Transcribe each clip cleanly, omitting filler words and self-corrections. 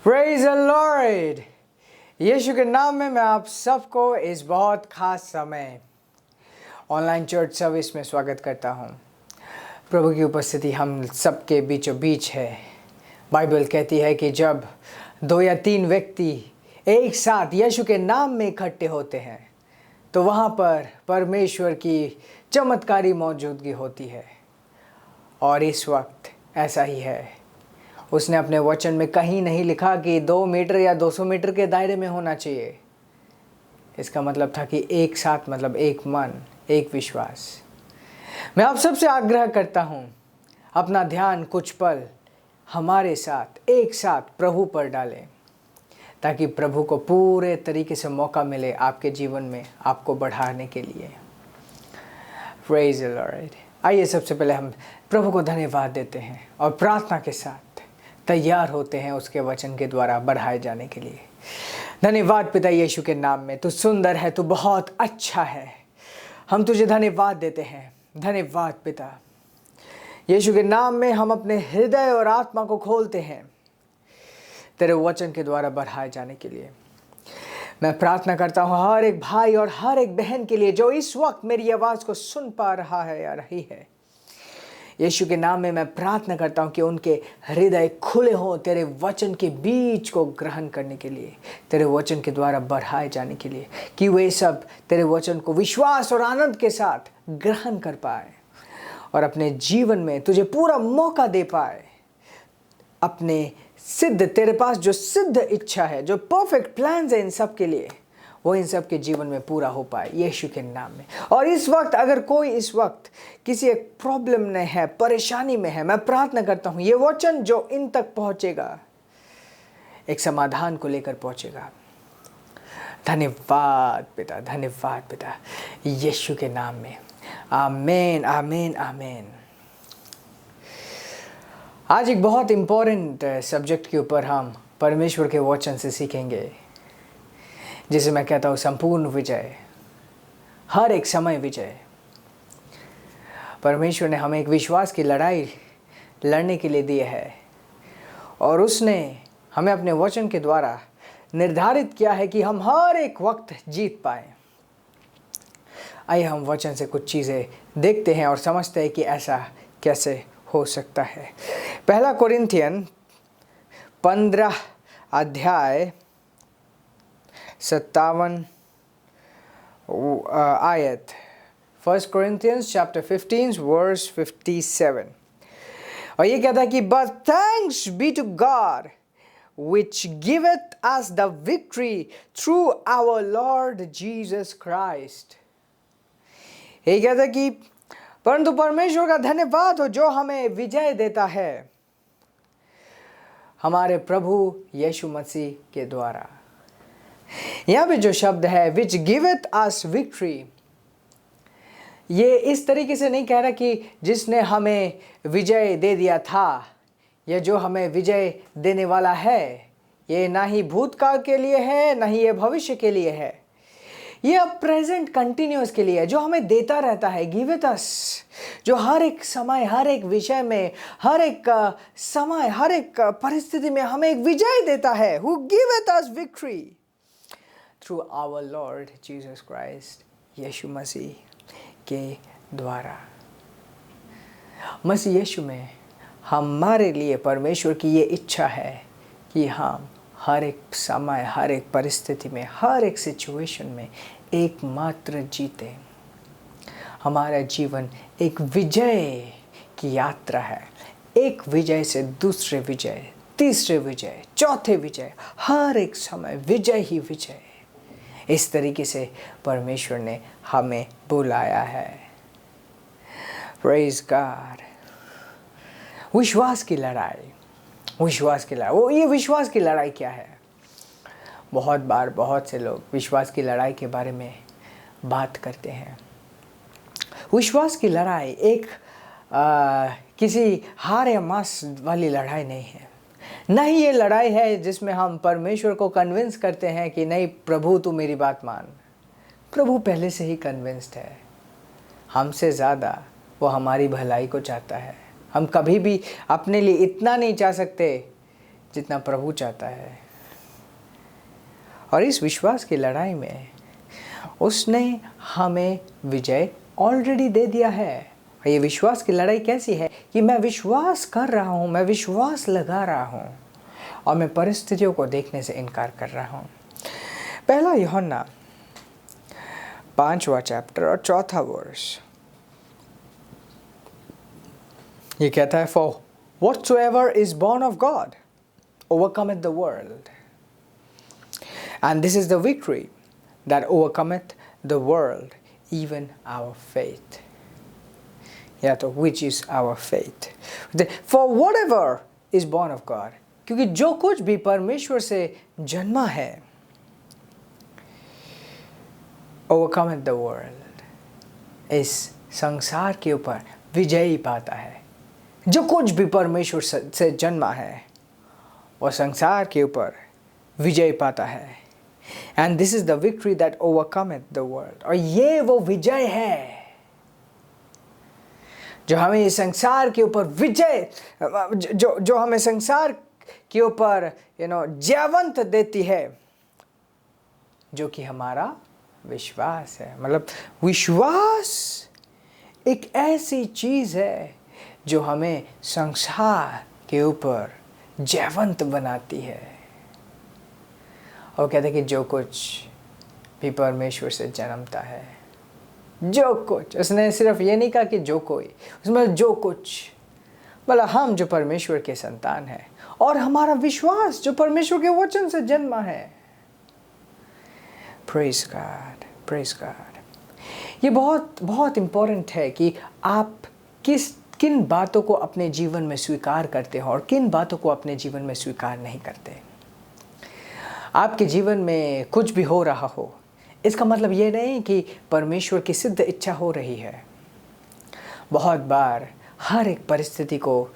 Praise the Lord. यीशु के नाम में मैं आप सबको इस बहुत खास समय ऑनलाइन चर्च सर्विस में स्वागत करता हूं। प्रभु की उपस्थिति हम सबके बीचों बीच है। बाइबल कहती है कि जब 2 या 3 व्यक्ति एक साथ यीशु के नाम में इकट्ठे होते हैं तो वहाँ पर परमेश्वर की चमत्कारी मौजूदगी होती है। और इस वक्त ऐसा ही है। उसने अपने वचन में कहीं नहीं लिखा कि 2 मीटर या 200 मीटर के दायरे में होना चाहिए। इसका मतलब था कि एक साथ, मतलब एक मन, एक विश्वास। मैं आप सबसे आग्रह करता हूँ, अपना ध्यान कुछ पल हमारे साथ एक साथ प्रभु पर डालें, ताकि प्रभु को पूरे तरीके से मौका मिले आपके जीवन में आपको बढ़ाने के लिए। Praise the Lord. आइए सबसे पहले हम प्रभु को धन्यवाद देते हैं और प्रार्थना के साथ तैयार होते हैं उसके वचन के द्वारा बढ़ाए जाने के लिए। धन्यवाद पिता यीशु के नाम में। तू सुंदर है, तू बहुत अच्छा है। हम तुझे धन्यवाद देते हैं। धन्यवाद पिता यीशु के नाम में। हम अपने हृदय और आत्मा को खोलते हैं तेरे वचन के द्वारा बढ़ाए जाने के लिए। मैं प्रार्थना करता हूँ हर एक भाई और हर एक बहन के लिए जो इस वक्त मेरी आवाज़ को सुन पा रहा है या रही है। यीशु के नाम में मैं प्रार्थना करता हूँ कि उनके हृदय खुले हों तेरे वचन के बीज को ग्रहण करने के लिए, तेरे वचन के द्वारा बढ़ाए जाने के लिए, कि वे सब तेरे वचन को विश्वास और आनंद के साथ ग्रहण कर पाए और अपने जीवन में तुझे पूरा मौका दे पाए। अपने सिद्ध, तेरे पास जो सिद्ध इच्छा है, जो परफेक्ट प्लान्स है इन सब के लिए, वो इन सब के जीवन में पूरा हो पाए यीशु के नाम में। और इस वक्त अगर कोई इस वक्त किसी एक प्रॉब्लम में है, परेशानी में है, मैं प्रार्थना करता हूँ ये वचन जो इन तक पहुँचेगा एक समाधान को लेकर पहुँचेगा। धन्यवाद पिता, धन्यवाद पिता यीशु के नाम में। आमीन, आमीन, आमीन। आज एक बहुत इम्पोर्टेंट सब्जेक्ट के ऊपर हम परमेश्वर के वचन से सीखेंगे, जिसे मैं कहता हूँ संपूर्ण विजय, हर एक समय विजय। परमेश्वर ने हमें एक विश्वास की लड़ाई लड़ने के लिए दी है और उसने हमें अपने वचन के द्वारा निर्धारित किया है कि हम हर एक वक्त जीत पाए। आइए हम वचन से कुछ चीज़ें देखते हैं और समझते हैं कि ऐसा कैसे हो सकता है। 1 कोरिन्थियन 15 अध्याय 57 आयत। 1 Corinthians chapter 15 verse 57। और ये कहता है कि but thanks be to God which giveth us the victory through our Lord Jesus Christ। ये कहता है कि परंतु परमेश्वर का धन्यवाद हो जो हमें विजय देता है हमारे प्रभु यीशु मसीह के द्वारा। यहाँ पे जो शब्द है which giveth us victory, ये इस तरीके से नहीं कह रहा कि जिसने हमें विजय दे दिया था या जो हमें विजय देने वाला है। ये ना ही भूतकाल के लिए है, ना ही ये भविष्य के लिए है। ये अब प्रेजेंट कंटिन्यूस के लिए है, जो हमें देता रहता है। गिव अस, जो हर एक समय, हर एक विषय में, हर एक समय, हर एक परिस्थिति में हमें एक विजय देता है। हु गिवeth us victory through our lord Jesus Christ, यीशु मसीह के द्वारा। मसीह यीशु में हमारे लिए परमेश्वर की ये इच्छा है कि हम हर एक समय, हर एक परिस्थिति में, हर एक सिचुएशन में एकमात्र जीते। हमारा जीवन एक विजय की यात्रा है। एक विजय से दूसरे विजय, तीसरे विजय, चौथे विजय, हर एक समय विजय ही विजय। इस तरीके से परमेश्वर ने हमें बुलाया है। Praise God. विश्वास की लड़ाई, विश्वास की लड़ाई। वो ये विश्वास की लड़ाई क्या है? बहुत बार बहुत से लोग विश्वास की लड़ाई के बारे में बात करते हैं। विश्वास की लड़ाई एक किसी हार या मास वाली लड़ाई नहीं है। नहीं, ये लड़ाई है जिसमें हम परमेश्वर को कन्विंस करते हैं कि नहीं प्रभु तू मेरी बात मान। प्रभु पहले से ही कन्विंस्ड है। हमसे ज़्यादा वो हमारी भलाई को चाहता है। हम कभी भी अपने लिए इतना नहीं चाह सकते जितना प्रभु चाहता है। और इस विश्वास की लड़ाई में उसने हमें विजय ऑलरेडी दे दिया है। और ये विश्वास की लड़ाई कैसी है कि मैं विश्वास कर रहा हूँ, मैं विश्वास लगा रहा हूँ और मैं परिस्थितियों को देखने से इनकार कर रहा हूँ। पहला यूहन्ना 5वां चैप्टर और 4था वर्स ये कहता है, For whatsoever is born of God overcometh the world. And this is the victory that overcometh the world, even our faith. या तो which is our faith. For whatever is born of God. क्योंकि जो कुछ भी परमेश्वर से जन्मा है, overcometh the world. इस संसार के ऊपर विजयी पाता है। जो कुछ भी परमेश्वर से जन्मा है वो संसार के ऊपर विजय पाता है। And this is the victory that overcometh the world. और ये वो विजय है जो हमें इस संसार के ऊपर विजय, जो हमें संसार के ऊपर जयवंत देती है, जो कि हमारा विश्वास है। मतलब विश्वास एक ऐसी चीज है जो हमें संसार के ऊपर जयवंत बनाती है। और कहते हैं कि जो कुछ भी परमेश्वर से जन्मता है, जो कुछ, उसने सिर्फ ये नहीं कहा कि जो कोई, उसमें जो कुछ, मतलब हम जो परमेश्वर के संतान हैं और हमारा विश्वास जो परमेश्वर के वचन से जन्मा है। Praise God, praise God. ये बहुत बहुत इम्पोर्टेंट है कि आप किन बातों को अपने जीवन में स्वीकार करते हो और किन बातों को अपने जीवन में स्वीकार नहीं करते। आपके जीवन में कुछ भी हो रहा हो, इसका मतलब ये नहीं कि परमेश्वर की सिद्ध इच्छा हो रही है। बहुत बार हर एक परिस्थिति को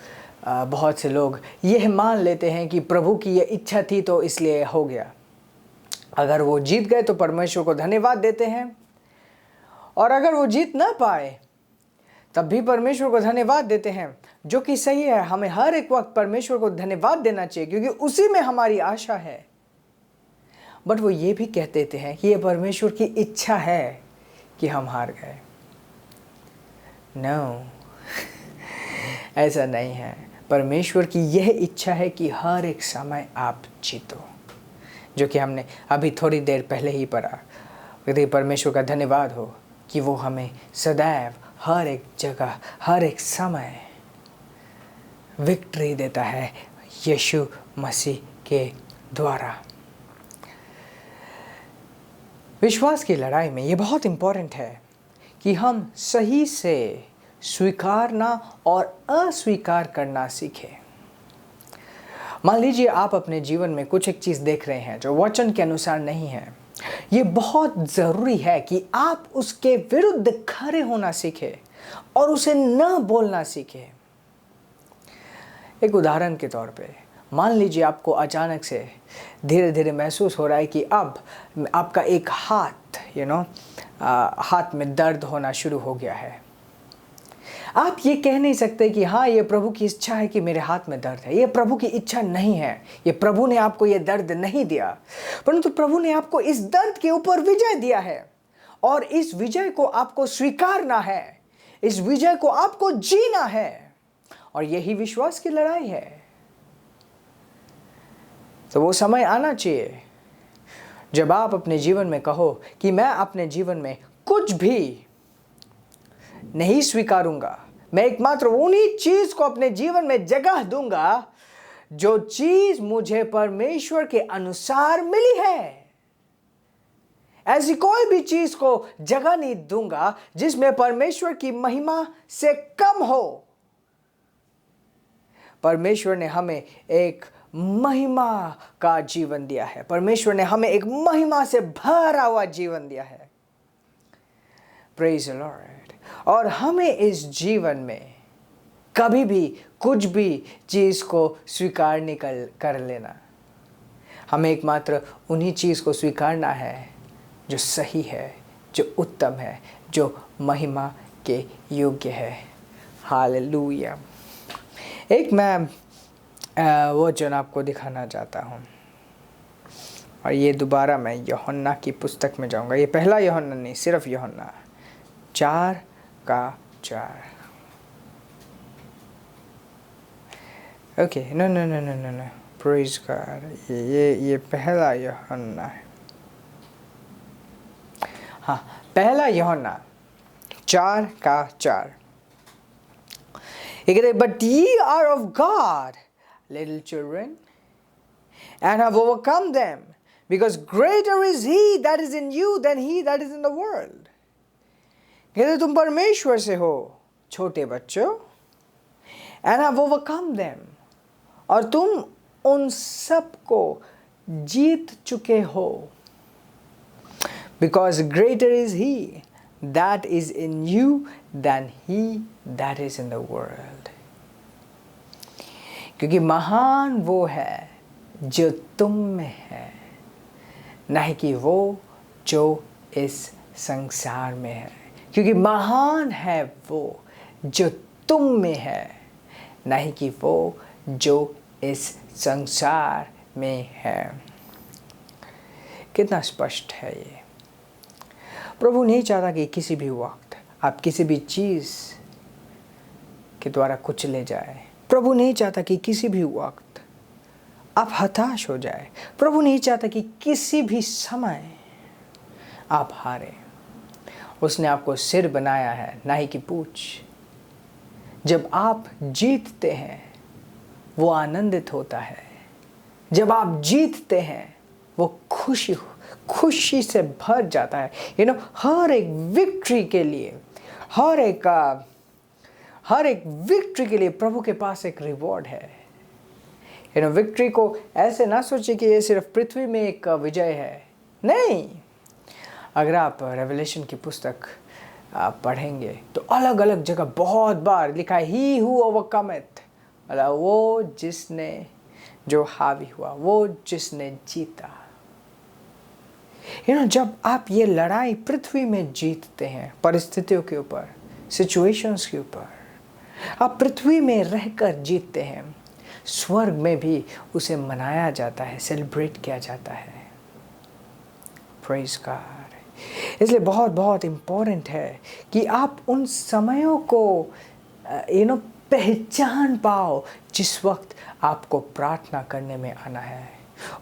बहुत से लोग यह मान लेते हैं कि प्रभु की ये इच्छा थी तो इसलिए हो गया। अगर वो जीत गए तो परमेश्वर को धन्यवाद देते हैं, और अगर वो जीत ना पाए तब भी परमेश्वर को धन्यवाद देते हैं, जो कि सही है। हमें हर एक वक्त परमेश्वर को धन्यवाद देना चाहिए क्योंकि उसी में हमारी आशा है। बट वो ये भी कह देते हैं कि ये परमेश्वर की इच्छा है कि हम हार गए। नो, ऐसा नहीं है। परमेश्वर की यह इच्छा है कि हर एक समय आप जीतो, जो कि हमने अभी थोड़ी देर पहले ही पढ़ा। यदि परमेश्वर का धन्यवाद हो कि वो हमें सदैव हर एक जगह हर एक समय विक्ट्री देता है यीशु मसीह के द्वारा। विश्वास की लड़ाई में ये बहुत इम्पोर्टेंट है कि हम सही से स्वीकारना और अस्वीकार करना सीखें। मान लीजिए आप अपने जीवन में कुछ एक चीज़ देख रहे हैं जो वचन के अनुसार नहीं है। ये बहुत ज़रूरी है कि आप उसके विरुद्ध खड़े होना सीखें और उसे न बोलना सीखें। एक उदाहरण के तौर पे मान लीजिए आपको अचानक से धीरे धीरे महसूस हो रहा है कि अब आपका एक हाथ हाथ में दर्द होना शुरू हो गया है। आप ये कह नहीं सकते कि हाँ, ये प्रभु की इच्छा है कि मेरे हाथ में दर्द है। ये प्रभु की इच्छा नहीं है। ये प्रभु ने आपको ये दर्द नहीं दिया, परंतु प्रभु ने आपको इस दर्द के ऊपर विजय दिया है और इस विजय को आपको स्वीकारना है, इस विजय को आपको जीना है। और यही विश्वास की लड़ाई है। तो वो समय आना चाहिए जब आप अपने जीवन में कहो कि मैं अपने जीवन में कुछ भी नहीं स्वीकारूंगा, मैं एकमात्र उन्हीं चीज को अपने जीवन में जगह दूंगा जो चीज मुझे परमेश्वर के अनुसार मिली है। ऐसी कोई भी चीज को जगह नहीं दूंगा जिसमें परमेश्वर की महिमा से कम हो। परमेश्वर ने हमें एक महिमा का जीवन दिया है। परमेश्वर ने हमें एक महिमा से भरा हुआ जीवन दिया है। Praise the Lord. और हमें इस जीवन में कभी भी कुछ भी चीज़ को स्वीकार नहीं कर लेना। हमें एकमात्र उन्हीं चीज़ को स्वीकारना है जो सही है, जो उत्तम है, जो महिमा के योग्य है। हालेलुया। एक मैं वो वचन आपको दिखाना चाहता हूँ। और ये दोबारा मैं यूहन्ना की पुस्तक में जाऊँगा। ये पहला यूहन्ना नहीं, सिर्फ यूहन्ना 4:4। Okay, no no no no no no, praise God. ये पहला यूहन्ना है। हाँ, पहला यूहन्ना 4:4। ये कहते, but ye are of God, little children, and have overcome them, because greater is he that is in you than he that is in the world. कहते तुम परमेश्वर से हो छोटे बच्चों, and have overcome them, और तुम उन सब को जीत चुके हो, because greater is he that is in you than he that is in the world. क्योंकि महान वो है जो तुम में है, नहीं कि वो जो इस संसार में है। क्योंकि महान है वो जो तुम में है, नहीं कि वो जो इस संसार में है। कितना स्पष्ट है ये। प्रभु नहीं चाहता कि किसी भी वक्त आप किसी भी चीज़ के द्वारा कुचले जाए। प्रभु नहीं चाहता कि किसी भी वक्त आप हताश हो जाए। प्रभु नहीं चाहता कि किसी भी समय आप हारें। उसने आपको सिर बनाया है, ना ही कि पूंछ। जब आप जीतते हैं वो आनंदित होता है। जब आप जीतते हैं वो खुशी से भर जाता है। हर एक विक्ट्री के लिए, हर एक विक्ट्री के लिए प्रभु के पास एक रिवॉर्ड है। विक्ट्री को ऐसे ना सोचिए कि ये सिर्फ पृथ्वी में एक विजय है। नहीं, अगर आप रेवलेशन की पुस्तक आप पढ़ेंगे तो अलग अलग जगह बहुत बार लिखा है, ही हु ओवरकमeth, मतलब वो जिसने, जो हावी हुआ, वो जिसने जीता। जब आप ये लड़ाई पृथ्वी में जीतते हैं, परिस्थितियों के ऊपर, सिचुएशंस के ऊपर, आप पृथ्वी में रहकर जीतते हैं, स्वर्ग में भी उसे मनाया जाता है, सेलिब्रेट किया जाता है। Praise God. इसलिए बहुत बहुत इम्पोर्टेंट है कि आप उन समयों को पहचान पाओ जिस वक्त आपको प्रार्थना करने में आना है।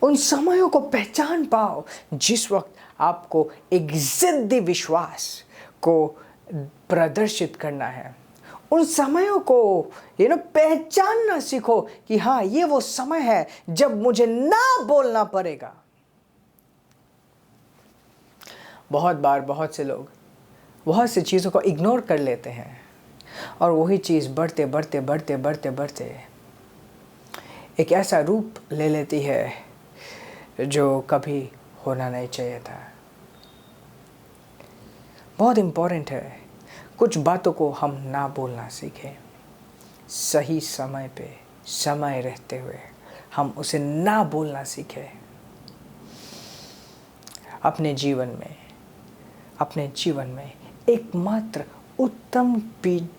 उन समयों को पहचान पाओ जिस वक्त आपको एक जिद्दी विश्वास को प्रदर्शित करना है। उन समयों को पहचानना सीखो कि हाँ, ये वो समय है जब मुझे ना बोलना पड़ेगा। बहुत बार बहुत से लोग बहुत सी चीज़ों को इग्नोर कर लेते हैं और वही चीज़ बढ़ते बढ़ते बढ़ते बढ़ते बढ़ते एक ऐसा रूप ले लेती है जो कभी होना नहीं चाहिए था। बहुत इम्पोर्टेंट है कुछ बातों को हम ना बोलना सीखें। सही समय पे, समय रहते हुए हम उसे ना बोलना सीखें। अपने जीवन में एकमात्र उत्तम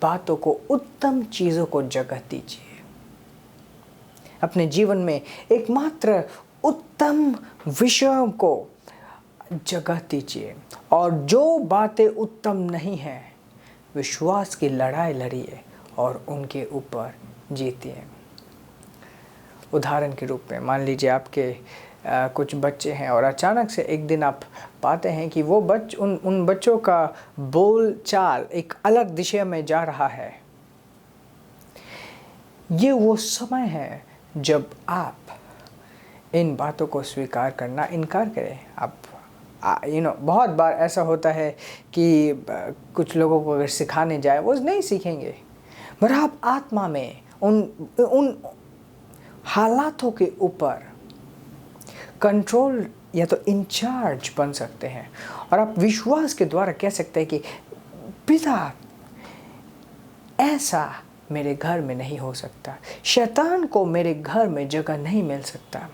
बातों को, उत्तम चीज़ों को जगह दीजिए। अपने जीवन में एकमात्र उत्तम विषयों को जगह दीजिए, और जो बातें उत्तम नहीं हैं, विश्वास की लड़ाई लड़िए और उनके ऊपर जीतिए। उदाहरण के रूप में मान लीजिए आपके कुछ बच्चे हैं और अचानक से एक दिन आप पाते हैं कि वो उन बच्चों का बोल चाल एक अलग दिशा में जा रहा है। ये वो समय है जब आप इन बातों को स्वीकार करना इनकार करें। आप बहुत बार ऐसा होता है कि कुछ लोगों को अगर सिखाने जाए वो नहीं सीखेंगे, मगर आप आत्मा में उन हालातों के ऊपर कंट्रोल या तो इंचार्ज बन सकते हैं और आप विश्वास के द्वारा कह सकते हैं कि पिता, ऐसा मेरे घर में नहीं हो सकता, शैतान को मेरे घर में जगह नहीं मिल सकता।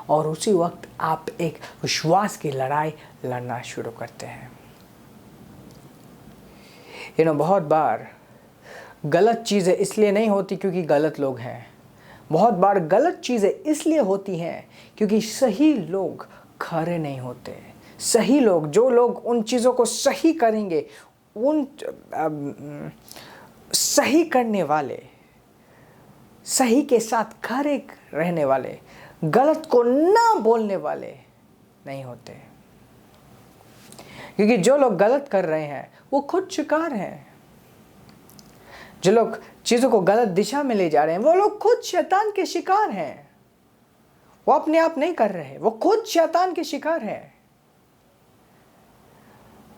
और उसी वक्त आप एक विश्वास की लड़ाई लड़ना शुरू करते हैं। बहुत बार गलत चीज़ें इसलिए नहीं होती क्योंकि गलत लोग हैं, बहुत बार गलत चीज़ें इसलिए होती हैं क्योंकि सही लोग खरे नहीं होते। सही लोग, जो लोग उन चीज़ों को सही करेंगे, उन सही करने वाले, सही के साथ खरे रहने वाले, गलत को ना बोलने वाले नहीं होते। क्योंकि जो लोग गलत कर रहे हैं वो खुद शिकार हैं। जो लोग चीज़ों को गलत दिशा में ले जा रहे हैं वो लोग खुद शैतान के शिकार हैं। वो अपने आप नहीं कर रहे, वो खुद शैतान के शिकार हैं।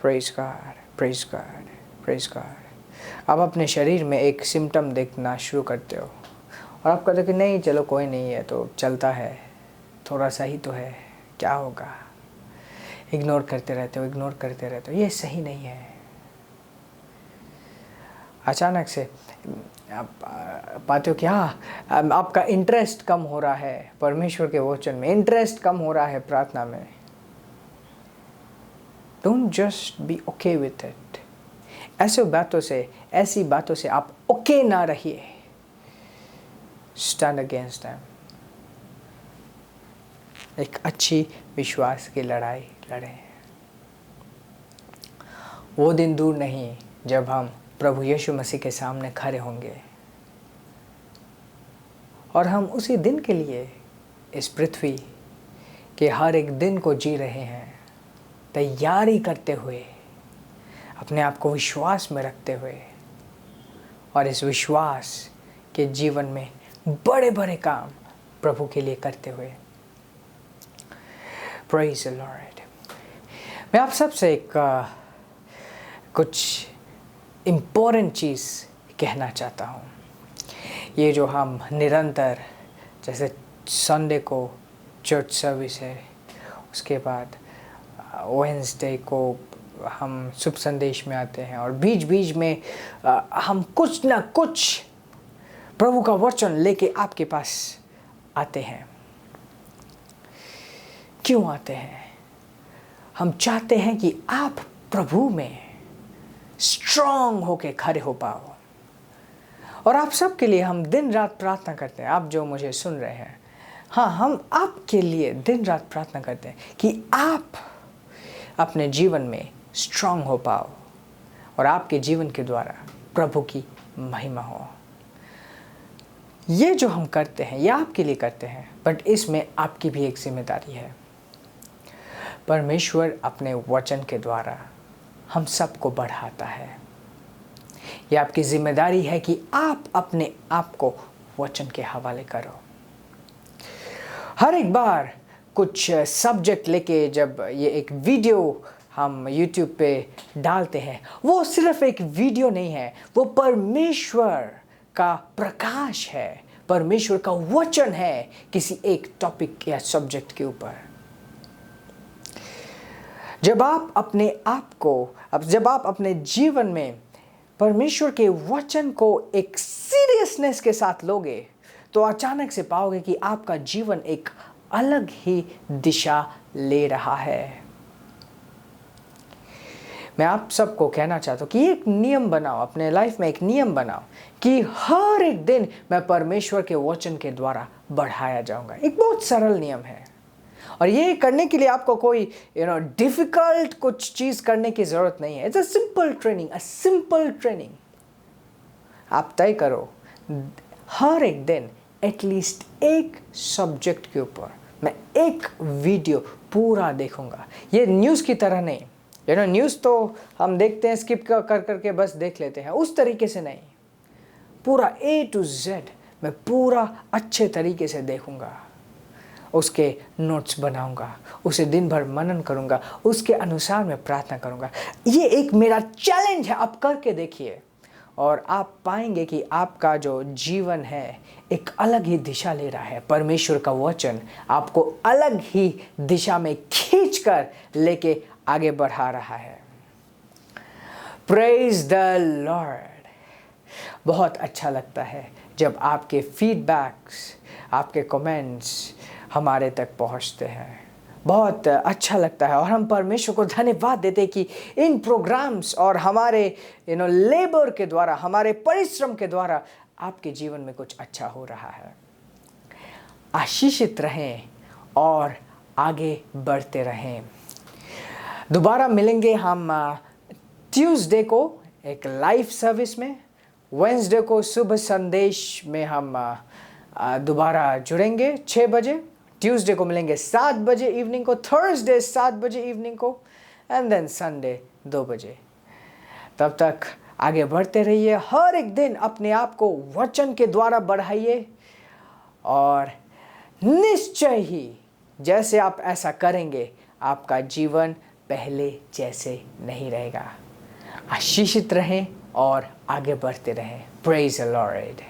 Praise God, praise God, praise God. आप अपने शरीर में एक सिम्टम देखना शुरू करते हो और आप कहते हो कि नहीं चलो कोई नहीं है, तो चलता है, थोड़ा सा ही तो है, क्या होगा। इग्नोर करते रहते हो, इग्नोर करते रहते हो। ये सही नहीं है। अचानक से आप पाते हो कि हाँ, आपका इंटरेस्ट कम हो रहा है परमेश्वर के वचन में, इंटरेस्ट कम हो रहा है प्रार्थना में। Don't just be okay with it. ऐसी बातों से आप ओके ना रहिए। Stand against them. एक अच्छी विश्वास की लड़ाई लड़ें। वो दिन दूर नहीं जब हम प्रभु यीशु मसीह के सामने खड़े होंगे और हम उसी दिन के लिए इस पृथ्वी के हर एक दिन को जी रहे हैं, तैयारी करते हुए, अपने आप को विश्वास में रखते हुए और इस विश्वास के जीवन में बड़े बड़े काम प्रभु के लिए करते हुए। Praise the Lord. मैं आप सबसे एक कुछ इम्पोर्टेंट चीज़ कहना चाहता हूँ। ये जो हम निरंतर, जैसे संडे को चर्च सर्विस है, उसके बाद वेडनेसडे को हम शुभ संदेश में आते हैं और बीच बीच में हम कुछ ना कुछ प्रभु का वचन लेके आपके पास आते हैं। क्यों आते हैं? हम चाहते हैं कि आप प्रभु में स्ट्रांग होके खड़े हो पाओ। और आप सबके लिए हम दिन रात प्रार्थना करते हैं। आप जो मुझे सुन रहे हैं, हाँ, हम आपके लिए दिन रात प्रार्थना करते हैं कि आप अपने जीवन में स्ट्रांग हो पाओ और आपके जीवन के द्वारा प्रभु की महिमा हो। ये जो हम करते हैं ये आपके लिए करते हैं, बट इसमें आपकी भी एक जिम्मेदारी है। परमेश्वर अपने वचन के द्वारा हम सबको बढ़ाता है। ये आपकी जिम्मेदारी है कि आप अपने आप को वचन के हवाले करो। हर एक बार कुछ सब्जेक्ट लेके जब ये एक वीडियो हम YouTube पे डालते हैं, वो सिर्फ एक वीडियो नहीं है, वो परमेश्वर का प्रकाश है, परमेश्वर का वचन है किसी एक टॉपिक या सब्जेक्ट के ऊपर। जब आप अपने जीवन में परमेश्वर के वचन को एक सीरियसनेस के साथ लोगे, तो अचानक से पाओगे कि आपका जीवन एक अलग ही दिशा ले रहा है। मैं आप सबको कहना चाहता हूँ कि एक नियम बनाओ, अपने लाइफ में एक नियम बनाओ कि हर एक दिन मैं परमेश्वर के वचन के द्वारा बढ़ाया जाऊंगा। एक बहुत सरल नियम है और ये करने के लिए आपको कोई डिफिकल्ट कुछ चीज़ करने की ज़रूरत नहीं है। It's a simple training. आप तय करो हर एक दिन एटलीस्ट एक सब्जेक्ट के ऊपर मैं एक वीडियो पूरा देखूंगा। ये न्यूज़ की तरह नहीं, न्यूज़ तो हम देखते हैं, स्किप कर करके बस देख लेते हैं, उस तरीके से नहीं। पूरा A to Z मैं पूरा अच्छे तरीके से देखूंगा, उसके नोट्स बनाऊंगा, उसे दिन भर मनन करूंगा, उसके अनुसार मैं प्रार्थना करूंगा। ये एक मेरा चैलेंज है, आप करके देखिए और आप पाएंगे कि आपका जो जीवन है एक अलग ही दिशा ले रहा है। परमेश्वर का वचन आपको अलग ही दिशा में खींचकर लेके आगे बढ़ा रहा है। Praise the Lord. बहुत अच्छा लगता है जब आपके फीडबैक्स, आपके कमेंट्स हमारे तक पहुंचते हैं। बहुत अच्छा लगता है और हम परमेश्वर को धन्यवाद देते हैं कि इन प्रोग्राम्स और हमारे लेबर के द्वारा, हमारे परिश्रम के द्वारा आपके जीवन में कुछ अच्छा हो रहा है। आशीषित रहें और आगे बढ़ते रहें। दोबारा मिलेंगे हम ट्यूसडे को एक लाइव सर्विस में। वेंसडे को शुभ संदेश में हम दोबारा जुड़ेंगे 6 बजे। ट्यूसडे को मिलेंगे 7 बजे इवनिंग को, थर्सडे 7 बजे इवनिंग को, एंड देन संडे 2 बजे। तब तक आगे बढ़ते रहिए। हर एक दिन अपने आप को वचन के द्वारा बढ़ाइए और निश्चय ही जैसे आप ऐसा करेंगे आपका जीवन पहले जैसे नहीं रहेगा। आशीषित रहें और आगे बढ़ते रहें। Praise the Lord.